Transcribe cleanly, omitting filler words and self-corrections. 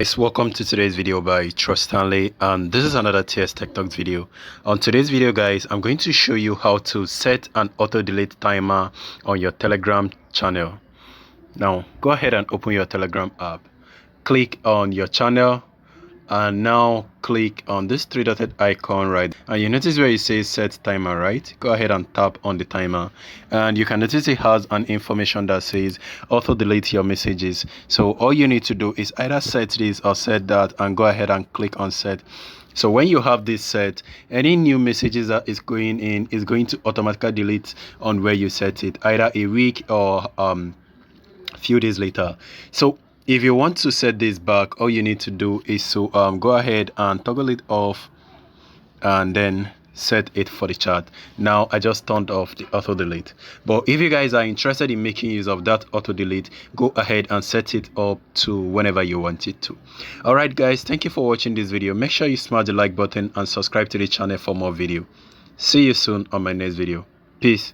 Guys, welcome to today's video by Trust Stanley, and this is another TS Tech Talks video. On today's video, guys, I'm going to show you how to set an auto delete timer on your Telegram channel. Now go ahead and open your Telegram app, click on your channel, and now click on this three-dotted icon, right? And you notice where it says set timer, right? Go ahead and tap on the timer, and you can notice it has an information that says auto delete your messages. So all you need to do is either set this or set that, and go ahead and click on set. So when you have this set, any new messages that is going in is going to automatically delete on where you set it, either a week or few days later. So if you want to set this back, all you need to do is to go ahead and toggle it off and then set it for the chat. Now I just turned off the auto delete, but if you guys are interested in making use of that auto delete, go ahead and set it up to whenever you want it to. All right guys, thank you for watching this video. Make sure you smash the like button and subscribe to the channel for more video. See you soon on my next video. Peace.